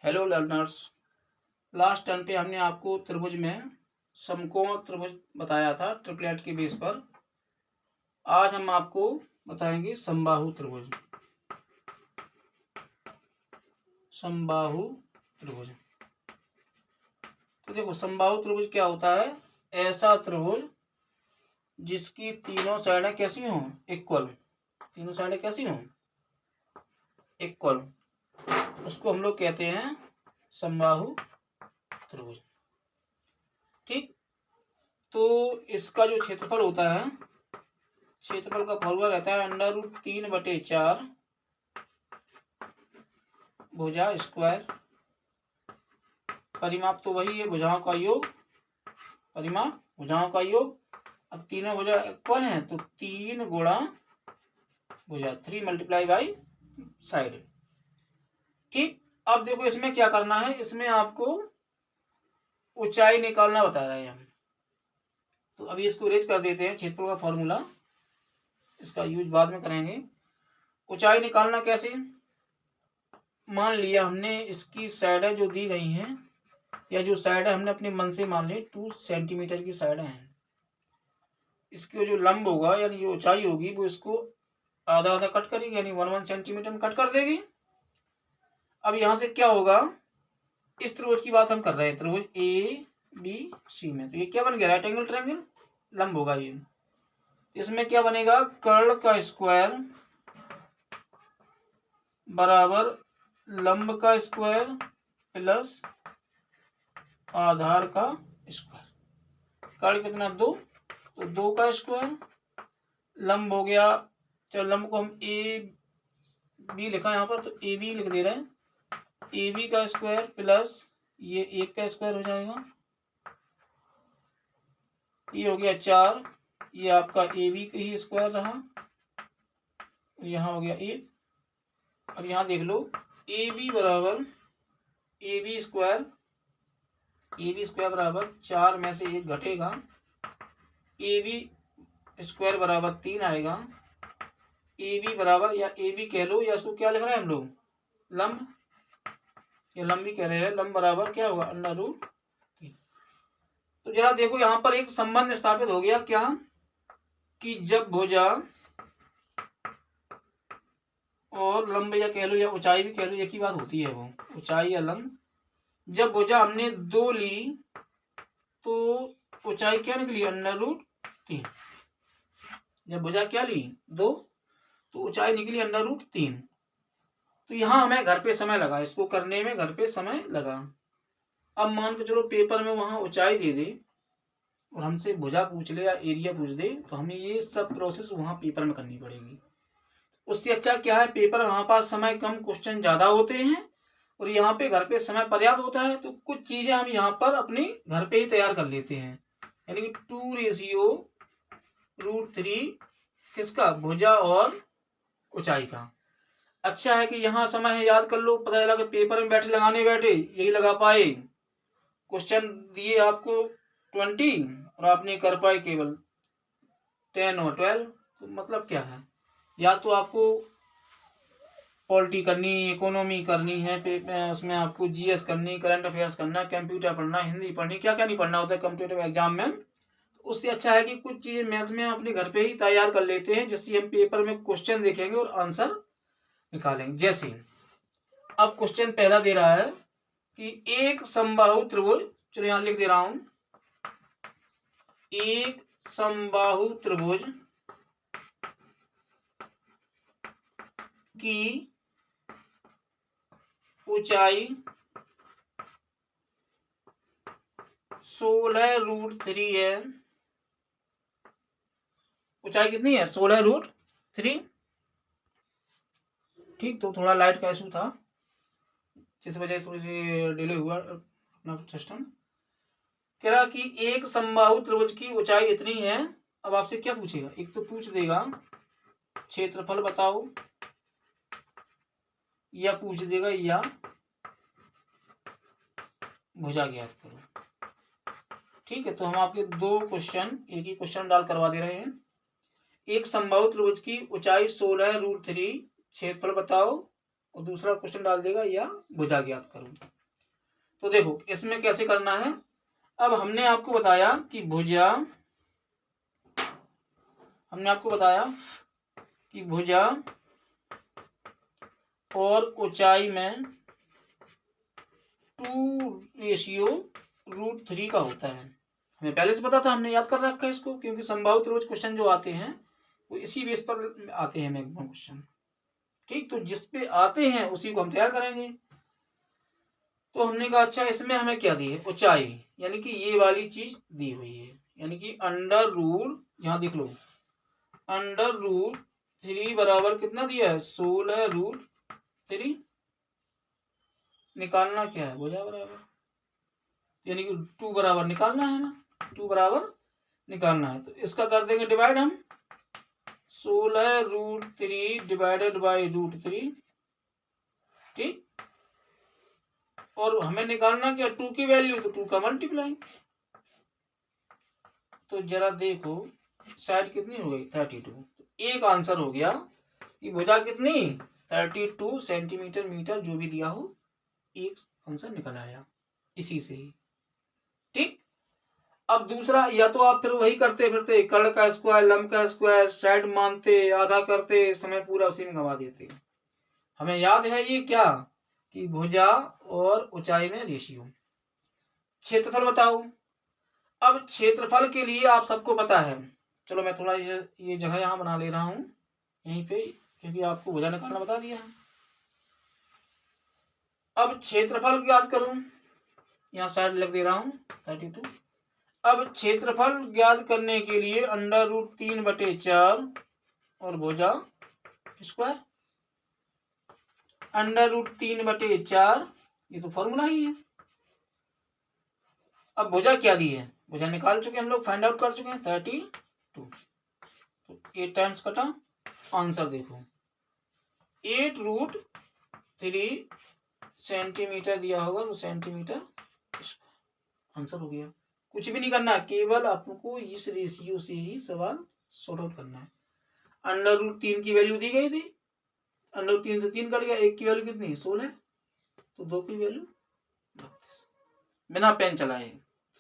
Hello learners. Last term पे हमने आपको त्रिभुज में समकोण त्रिभुज बताया था ट्रिपलेट के बेस पर। आज हम आपको बताएंगे समबाहु त्रिभुज। समबाहु त्रिभुज तो देखो, समबाहु त्रिभुज क्या होता है? ऐसा त्रिभुज जिसकी तीनों साइडें कैसी हों? इक्वल। तीनों साइडें कैसी हों? इक्वल। उसको हम लोग कहते हैं समबाहु त्रिभुज। ठीक, तो इसका जो क्षेत्रफल होता है, क्षेत्रफल का फॉर्मूला रहता है √3/4 भुजा स्क्वायर। परिमाप तो वही है, भुजाओं का योग। परिमाप भुजाओं का योग। अब तीनों भुजा इक्वल हैं तो 3 गुणा भुजा, 3 मल्टीप्लाई बाई साइड। ठीक, अब देखो इसमें क्या करना है। इसमें आपको ऊंचाई निकालना बता रहे हैं हम। तो अभी इसको रेज कर देते हैं। क्षेत्रफल का फॉर्मूला, इसका यूज बाद में करेंगे। ऊंचाई निकालना कैसे? मान लिया हमने इसकी साइडें जो दी गई हैं, या जो साइड है हमने अपने मन से मान ली 2 सेंटीमीटर की साइडें हैं। इसकी जो लंब होगा यानी जो ऊंचाई होगी वो इसको आधा आधा कट करेगी, यानी 1 सेंटीमीटर में कट कर देगी। अब यहां से क्या होगा? इस त्रिभुज की बात हम कर रहे हैं, त्रिभुज ABC में। तो ये क्या बन गया? Right angle triangle. लंब होगा ये। इसमें क्या बनेगा? कर्ण का स्क्वायर बराबर लंब का स्क्वायर प्लस आधार का स्क्वायर। कर्ण कितना? 2, तो 2 का स्क्वायर। लंब हो गया, चलो लंब को हम ए बी लिखा यहाँ पर, तो ए बी लिख दे रहे हैं। ए बी का स्क्वायर प्लस ये 1 का स्क्वायर हो जाएगा। ये हो गया 4। ये आपका ए बी का ही स्क्वायर रहा। यहाँ हो गया 1। अब यहाँ देख लो, ए बी बराबर ए बी स्क्वायर बराबर 4 में से 1 घटेगा। ए बी स्क्वायर बराबर 3 आएगा। ए बी बराबर, या ए बी कह लो, या इसको क्या लिख रहे हैं हम लोग? लंब, या लंब भी कह रहे हैं। लंब बराबर क्या होगा? √3। तो जरा देखो यहाँ पर एक संबंध स्थापित हो गया। क्या? कि जब भुजा और लंब, या कह लो या ऊंचाई भी कह लो, एक ही बात होती है वो, ऊंचाई या लंब। जब भुजा हमने 2 ली तो ऊंचाई क्या निकली? √3। जब भुजा क्या ली? 2, तो ऊंचाई निकली √3। तो यहां हमें घर पे समय लगा, इसको करने में घर पे समय लगा। अब मान के चलो पेपर में वहां ऊंचाई दे दे और हमसे भुजा पूछ ले या एरिया पूछ दे, तो हमें ये सब प्रोसेस वहां पेपर में करनी पड़ेगी। उससे अच्छा क्या है, पेपर में हमारे पास समय कम, क्वेश्चन ज्यादा होते हैं, और यहाँ पे घर पे समय पर्याप्त होता है। तो कुछ चीजें हम यहाँ पर अपनी घर पे ही तैयार कर लेते हैं। यानी कि 2:√3 किसका? भुजा और ऊंचाई का। अच्छा है कि यहाँ समय है, याद कर लो। पता चला कि पेपर में लगाने बैठे यही लगा पाए, क्वेश्चन दिए आपको 20 और आपने कर पाए केवल 10 और 12। तो मतलब क्या है? या तो आपको पॉलिटी करनी, इकोनॉमी करनी है, उसमें आपको जीएस करनी, करंट अफेयर्स करना, कंप्यूटर पढ़ना, हिंदी पढ़नी, क्या क्या नहीं पढ़ना होता है कॉम्पिटेटिव एग्जाम में। उससे अच्छा है कि कुछ चीजें मैथ में अपने घर पे ही तैयार कर लेते हैं, जिससे हम पेपर में क्वेश्चन देखेंगे और आंसर निकालेंगे। जैसे अब क्वेश्चन पहला दे रहा है कि एक समबाहु त्रिभुज, चलो यहां लिख दे रहा हूं, एक समबाहु त्रिभुज की ऊंचाई 16√3 है। ऊंचाई कितनी है? 16√3। ठीक, तो थोड़ा लाइट का इशू था, जिस वजह से थोड़ी सी डिले हुआ अपना सिस्टम। कह रहा कि एक समबाहु त्रिभुज की ऊंचाई इतनी है। अब आपसे क्या पूछेगा? एक तो पूछ देगा क्षेत्रफल बताओ, या पूछ देगा या भुजा ज्ञात करो। ठीक है, तो हम आपके 2 क्वेश्चन एक ही क्वेश्चन डाल करवा दे रहे हैं। एक समबाहु त्रिभुज की ऊंचाई 16√3, क्षेत्रफल बताओ, और दूसरा क्वेश्चन डाल देगा या भुजा ज्ञात करो। तो देखो इसमें कैसे करना है। अब हमने आपको बताया कि भुजा, हमने आपको बताया कि भुजा और ऊंचाई में 2/√3 का होता है। हमें पहले से पता था, हमने याद कर रखा है इसको, क्योंकि संभावित रोज क्वेश्चन जो आते हैं वो इसी बेस पर आते हैं मैक्सिमम क्वेश्चन। ठीक, तो जिस पे आते हैं उसी को हम तैयार करेंगे। तो हमने कहा अच्छा इसमें हमें क्या दी है, ऊंचाई, यानी कि ये वाली चीज दी हुई है, यानी कि √, यहाँ देख लो, √3 बराबर कितना दिया है, 16√3। निकालना क्या है, भुजा बराबर, यानी कि 2 बराबर निकालना है ना, 2 बराबर निकालना है। तो इसका कर देंगे डिवाइड हम, 16√3 डिवाइडेड बाई √3। ठीक, और हमें निकालना क्या, 2 की वैल्यू, तो 2 का मल्टीप्लाई। तो जरा देखो साइड कितनी हो गई, 32। एक आंसर हो गया कि भुजा कितनी, 32 सेंटीमीटर मीटर जो भी दिया हो, एक आंसर निकल आया इसी से ही। ठीक, अब दूसरा, या तो आप फिर वही करते फिरते कर्ण का स्क्वायर, लंब का स्क्वायर, साइड मानते, आधा करते, समय पूरा उसी में गंवा देते। हमें याद है ये क्या, कि भुजा और ऊंचाई में रेशियो। क्षेत्रफल बताओ। अब क्षेत्रफल के लिए आप सबको पता है, चलो मैं थोड़ा ये जगह यहां बना ले रहा हूं यहीं पे, क्योंकि आपको भुजा निकालना बता दिया है। अब क्षेत्रफल ज्ञात करूं, यहाँ साइड लिख दे रहा हूं 32। अब क्षेत्रफल ज्ञात करने के लिए √3/4 और भुजा स्क्वायर, √3/4, ये तो फॉर्मूला ही है। अब भुजा क्या दी है, भुजा निकाल चुके हम लोग, फाइंड आउट कर चुके हैं 32। तो 8 टाइम्स कटा, आंसर देखो 8√3 सेंटीमीटर दिया होगा, तो सेंटीमीटर आंसर हो गया। कुछ भी नहीं करना, केवल आपको इस रेशियो से ही सवाल सॉर्ट आउट करना है। √3 की वैल्यू दी गई थी, √3 से 3 कट गया, 1 की वैल्यू कितनी, 16, तो 2 की वैल्यू 32। बिना पेन चलाए,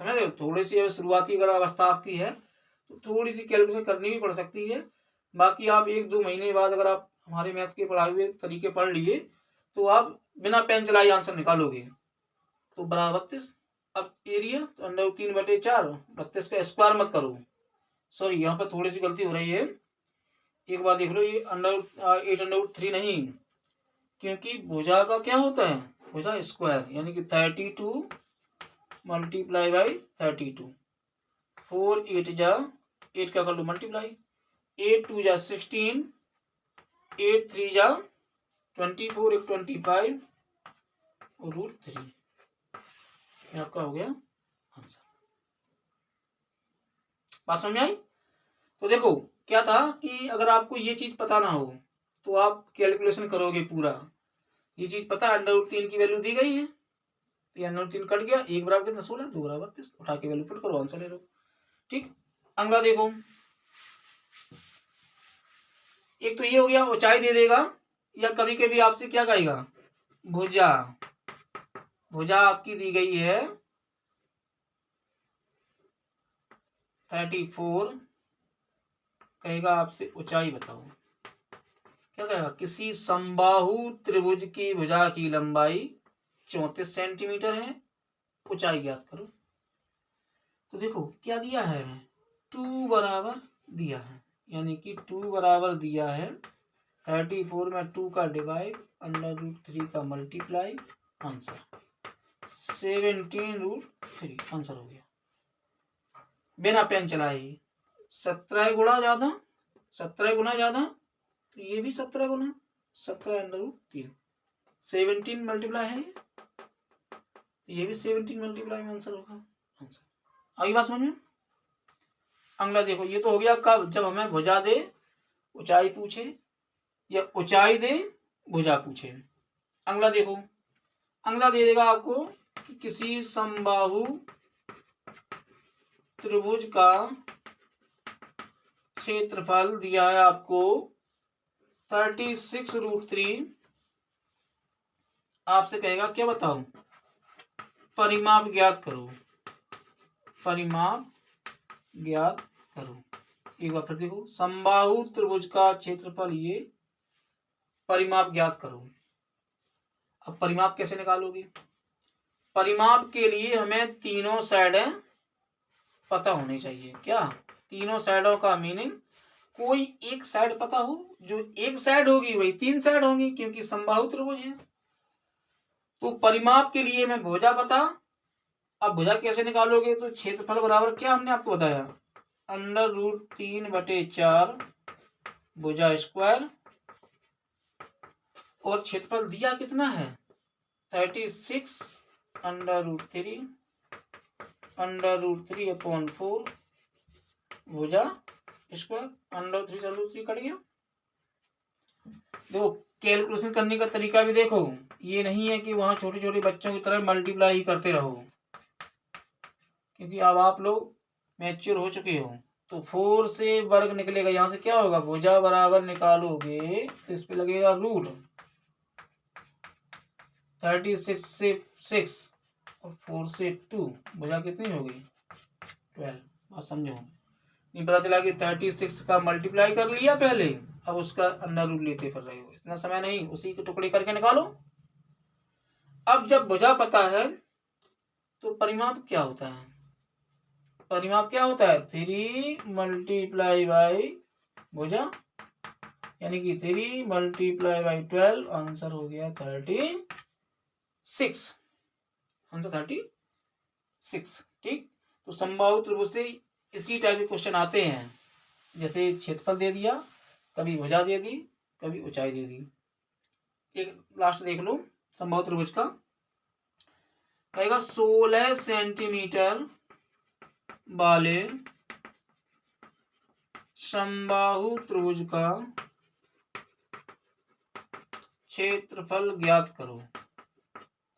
समझ रहे हो। थोड़ी सी शुरुआती अगर अवस्था आपकी है तो थोड़ी सी कैलकुलेशन करनी भी पड़ सकती है। बाकी आप 1-2 महीने बाद अगर आप हमारे मैथ के पढ़ाए हुए तरीके पढ़ लिए तो आप बिना पेन चलाए आंसर निकालोगे। तो बराबर 32। अब एरिया, तो √3/4, 32 का स्क्वायर मत करो, सॉरी यहाँ पर थोड़ी सी गलती हो रही है, एक बार देख लो, ये 8√3 नहीं, क्योंकि भुजा का क्या होता है, भुजा स्क्वायर, यानी कि 32 मल्टीप्लाई बाई 32, 4 8 जा 8 का कर लो मल्टीप्लाई, 8 2 जा 16, 8 3 जा 24, 1 25 और √3, आपका हो गया आंसर। बात समझ में आई। तो देखो क्या था कि अगर आपको ये चीज पता ना हो तो आप कैलकुलेशन करोगे पूरा, ये चीज पता है, √3 की वैल्यू दी गई है, तो √3 कट गया, 1 बराबर कितना, 16, 2 बराबर 32, उठा के वैल्यू पुट करो, आंसर ले लो। ठीक, अगला देखो, एक तो ये हो गया, ऊंचाई दे देगा, या कभी कभी आपसे क्या कहेगा, भुजा, भुजा आपकी दी गई है 34, कहेगा आपसे ऊंचाई बताओ। क्या कहेगा, किसी समबाहु त्रिभुज की भुजा की लंबाई 34 सेंटीमीटर है, ऊंचाई ज्ञात करो। तो देखो क्या दिया है, 2 बराबर दिया है, यानी कि 2 बराबर दिया है, 34 में 2 का डिवाइड, √3 का मल्टीप्लाई, आंसर 17√3, आंसर हो गया बिना पेन चलाए। 17 गुणा ज्यादा, 17 गुना ज्यादा, तो ये भी 17 गुना, 17√3, 17 मल्टीप्लाई है, ये भी 17 मल्टीप्लाई में आंसर होगा, आंसर। आगे बात समझ में। अगला देखो, ये तो हो गया कब, जब हमें भुजा दे ऊंचाई पूछे, या ऊंचाई दे भुजा पूछे। अगला देखो, अगला दे देगा आपको कि किसी समबाहु त्रिभुज का क्षेत्रफल दिया है आपको 36√3, आपसे कहेगा क्या बताओ, परिमाप ज्ञात करो, परिमाप ज्ञात करो। एक बार फिर देखो, समबाहु त्रिभुज का क्षेत्रफल ये, परिमाप ज्ञात करो। अब परिमाप कैसे निकालोगे? परिमाप के लिए हमें तीनों साइडें पता होनी चाहिए। क्या? तीनों साइडों का मीनिंग, कोई एक साइड पता हो, जो एक साइड होगी वही तीन साइड होंगी, क्योंकि समबाहु त्रिभुज है। तो परिमाप के लिए हमें भुजा पता। अब भुजा कैसे निकालोगे? तो क्षेत्रफल बराबर क्या हमने आपको बताया, √3/4 भुजा स्क्वायर, और क्षेत्रफल दिया कितना है 36 √3 √3/4 भुजा स्क्वायर। √3 कट गया। देखो कैलकुलेशन करने का तरीका भी देखो, ये नहीं है कि वहां छोटे छोटे बच्चों की तरह मल्टीप्लाई ही करते रहो, क्योंकि अब आप लोग मैच्योर हो चुके हो। तो 4 से वर्ग निकलेगा, यहाँ से क्या होगा, भुजा बराबर निकालोगे तो इस पे लगेगा रूट, 36 से 6 और 4 से 2, भुजा कितनी होगी 12। बात समझो, नहीं पता चला कि 36 का मल्टीप्लाई कर लिया पहले, अब उसका अंडर रूट लेते फिर रहे हो, इतना समय नहीं, उसी के टुकड़े करके निकालो। अब जब भुजा पता है तो परिमाप क्या होता है? परिमाप क्या होता है, 3 × भुजा, यानी कि 3 × 12, आंसर हो गया 36, आंसर 36। ठीक, तो समबाहु त्रिभुज से इसी टाइप के क्वेश्चन आते हैं, जैसे क्षेत्रफल दे दिया, कभी भुजा दे दी, कभी ऊंचाई दे दी। एक लास्ट देख लो समबाहु त्रिभुज का, कहेगा 16 सेंटीमीटर वाले समबाहु त्रिभुज का क्षेत्रफल ज्ञात करो।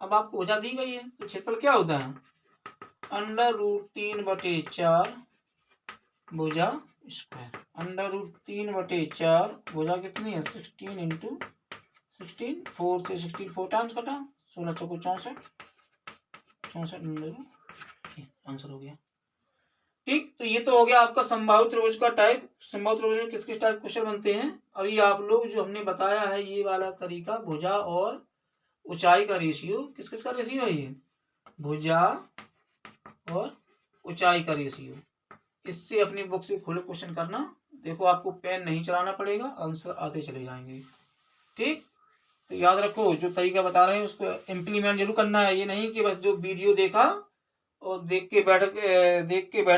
अब आपको भुजा दी गई है तो क्षेत्रफल क्या होता है, √3/4 भुजा स्क्वायर। √3/4 भुजा कितनी है 16 × 16, 4 से 16 4 टाइम्स कटा, 16 चौको 64, 64 आंसर हो गया। ठीक, तो ये तो हो गया आपका समबाहु त्रिभुज का टाइप। समबाहु त्रिभुज में किस किस टाइप क्वेश्चन बनते हैं अभी आप लोग जो हमने बताया है, ये वाला तरीका, भुजा और ऊंचाई का रेशियो, किस किस का रेशियो है ये, भुजा और ऊंचाई का रेशियो। इससे अपनी बुक से खोले क्वेश्चन करना, देखो आपको पेन नहीं चलाना पड़ेगा, आंसर आते चले जाएंगे। ठीक, तो याद रखो जो तरीका बता रहे हैं उसको इम्प्लीमेंट जरूर करना है। ये नहीं कि बस जो वीडियो देखा और देख के बैठ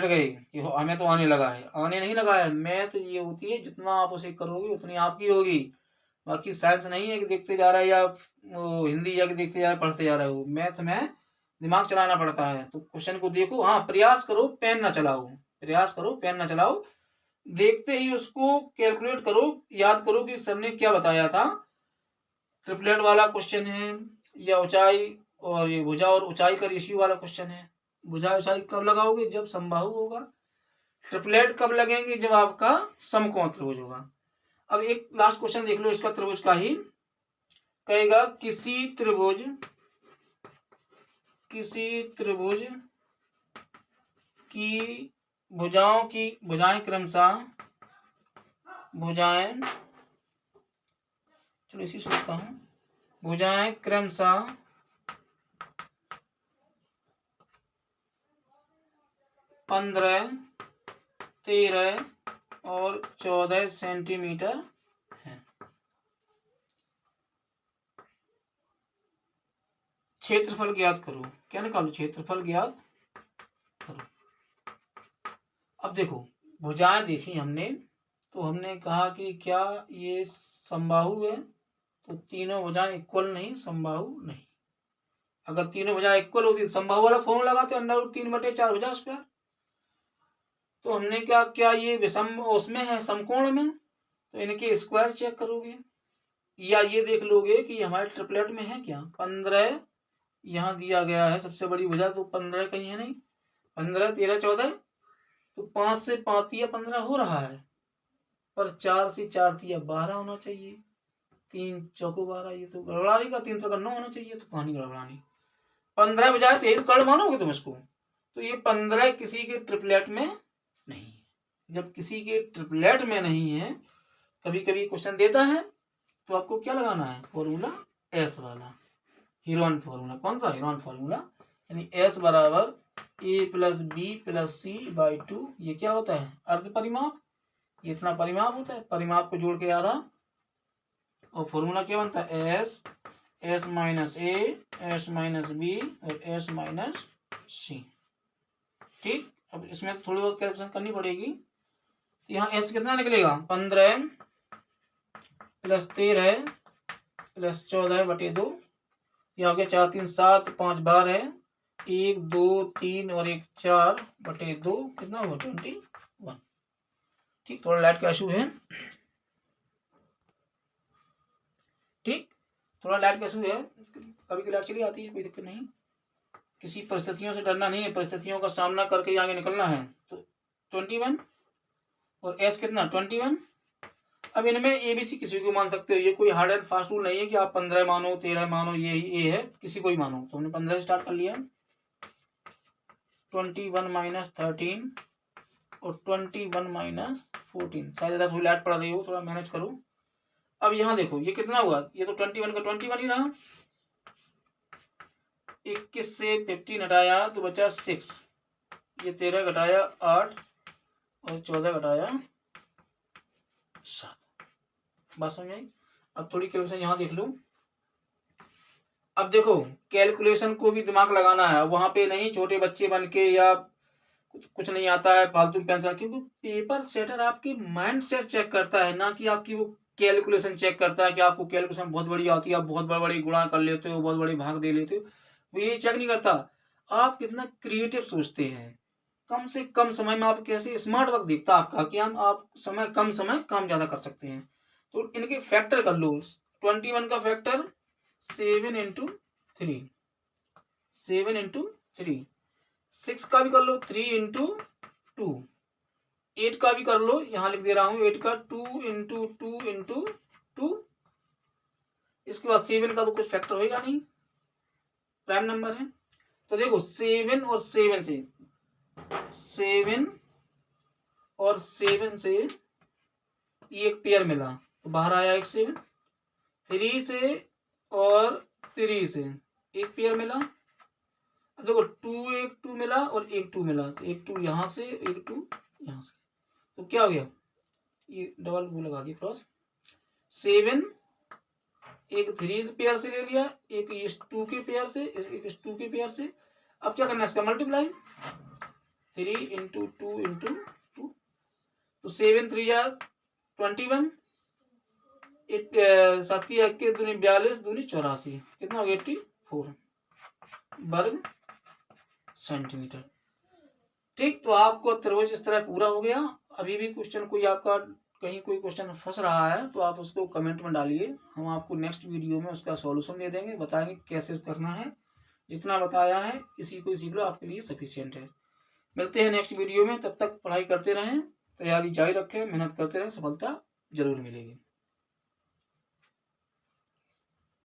गए कि हमें तो आने लगा है, आने नहीं लगा है। मैथ ये होती है, जितना आप उसे करोगे उतनी आपकी होगी। बाकी साइंस नहीं है कि देखते जा रहा है, या हिंदी या देखते जा रहे पढ़ते जा रहे हो। मैथ में दिमाग चलाना पड़ता है। तो क्वेश्चन को देखो, हाँ प्रयास करो पेन ना चलाओ, प्रयास करो पेन ना चलाओ, देखते ही उसको कैलकुलेट करो, याद करो कि सर ने क्या बताया था। ट्रिपलेट वाला क्वेश्चन है या ऊंचाई और ये भुजा और ऊंचाई का रेशियो वाला क्वेश्चन है। भुजा ऊंचाई कब लगाओगे, जब समबाहु होगा। ट्रिपलेट कब लगेंगे, जब आपका समकोण त्रिभुज होगा। अब एक लास्ट क्वेश्चन देख लो इसका, त्रिभुज का ही, कहेगा किसी त्रिभुज की भुजाएं क्रमशः, चलो इसी से लिखता हूं, भुजाएं क्रमशः 15, 13 और 14 सेंटीमीटर है। क्षेत्रफल ज्ञात करो, क्या निकालो, क्षेत्रफल ज्ञात करो। अब देखो भुजाएं देखी हमने, तो हमने कहा कि क्या ये समबाहु है, तो तीनों भुजाएं इक्वल नहीं, समबाहु नहीं। अगर तीनों भुजाएं इक्वल होती, समबाहु वाला फॉर्मूला लगाते, √3/4 भुजा स्क्वायर। तो हमने क्या ये विषम उसमें है, समकोण में, तो इनके स्क्वायर चेक करोगे, या ये देख लोगे कि हमारे ट्रिपलेट में है क्या, 15 यहाँ दिया गया है सबसे बड़ी भुजा, तो 15 कहीं है नहीं, 15, 13, 14, तो 5 से 5 या 15 हो रहा है, पर 4 से 4 या 12 होना चाहिए। 3 चौको 12, ये तो गड़बड़ा देगा, 3 3 9 होना चाहिए, तो पानी गड़बड़ा नहीं। 15 बजाय तो 1 कड़ मानोगे तुम इसको, तो ये 15 किसी के ट्रिपलेट में नहीं। जब किसी के ट्रिपलेट में नहीं है, कभी कभी क्वेश्चन देता है, तो आपको क्या लगाना है, फॉर्मूला एस वाला, हीरोन फॉर्मूला। कौन सा, हीरोन फॉर्मूला, यानी एस बराबर A plus B plus C by 2। ये क्या होता है, अर्ध परिमाप, ये इतना परिमाप होता है, परिमाप को जोड़ के आधा, और फॉर्मूला क्या बनता है, एस, एस माइनस ए, एस माइनस बी और एस माइनस सी। ठीक, अब इसमें थोड़ी बहुत कैलकुलेशन करनी पड़ेगी। यहाँ एस कितना निकलेगा, 15 प्लस 13 प्लस 14 बटे 2, यह हो गया 4 3 7 5 12 है, 1 2 3 और 1 4 बटे 2, कितना हुआ 21। ठीक, थोड़ा लाइट का इशू है, ठीक, थोड़ा लाइट का इशू है, कभी कभी लाइट चली आती है, कोई दिक्कत नहीं। किसी परिस्थितियों से डरना नहीं है, परिस्थितियों का सामना करके आगे निकलना है। तो 21 और एस कितना 21। अब इनमें ए बी सी किसी को मान सकते हो, ये कोई हार्ड एंड फास्ट रूल नहीं है कि आप 15 मानो 13 मानो, ये ही ए है, किसी को ही मानो। तो हमने 15 से स्टार्ट कर लिया, 21 माइनस 13 और 21 माइनस 14। शायद थोड़ी लाइट पड़ रही हो, थोड़ा मैनेज करो। अब यहाँ देखो ये कितना हुआ, ये तो 21 का 21 ही रहा। 21 से 15 हटाया तो बचा 6, ये 13 घटाया 8 और 14 घटाया 7। बात समझ आई। अब थोड़ी कैलकुलेशन यहाँ देख लो। अब देखो कैलकुलेशन को भी दिमाग लगाना है, वहां पे नहीं छोटे बच्चे बन के या कुछ नहीं आता है फालतू पेंसिल, क्योंकि पेपर सेटर आपकी माइंड सेट चेक करता है, ना कि आपकी वो कैलकुलेशन चेक करता है कि आपको कैलकुलेशन बहुत बड़ी आती है, आप बहुत बड़ी बड़ी गुणा कर लेते हो, बहुत बड़ी भाग दे लेते हो। वो ये चेक नहीं करता आप कितना क्रिएटिव सोचते हैं, कम से कम समय में आप कैसे स्मार्ट वर्क देखता है आपका, कि हम आप समय कम काम ज्यादा कर सकते हैं। तो इनके फैक्टर कर लो। 21 का फैक्टर 7 इंटू 3, 7 इंटू 3। 6 का भी कर लो 3 इंटू 2। 8 का भी कर लो, यहां लिख दे रहा हूं 8 का 2 इंटू 2 इंटू 2। इसके बाद 7 का तो कुछ फैक्टर होगा नहीं, प्राइम नंबर है। तो देखो 7 और 7 से, 7 और 7 से एक पेयर मिला तो बाहर आया एक 7। 3 से और 3 से एक पेयर मिला। अब देखो 2 एक 2 मिला और एक 2 मिला, तो एक 2 यहाँ से एक 2 यहाँ से, तो क्या हो गया, ये डबल वो लगा दिया क्रॉस। 7 एक 3 के पेयर से ले लिया, एक इस 2 के पेयर से, एक इस 2 के पेयर से। अब क्या करना है इसका मल्टीप्लाई, 3 इंटू 2 इंटू 2। तो 7 3 जा 21, 7 के 2 42 2 84, कितना हो गया 84 वर्ग सेंटीमीटर। ठीक, तो आपको त्रिभुज इस तरह पूरा हो गया। अभी भी क्वेश्चन कोई आपका कहीं कोई क्वेश्चन फंस रहा है तो आप उसको कमेंट में डालिए, हम आपको नेक्स्ट वीडियो में उसका सॉल्यूशन दे देंगे, बताएंगे कैसे करना है। जितना बताया है इसी को सीख लो, आपके लिए सफिशिएंट है। मिलते हैं नेक्स्ट वीडियो में, तब तक पढ़ाई करते रहें, तैयारी जारी रखें, मेहनत करते रहें, सफलता जरूर मिलेगी।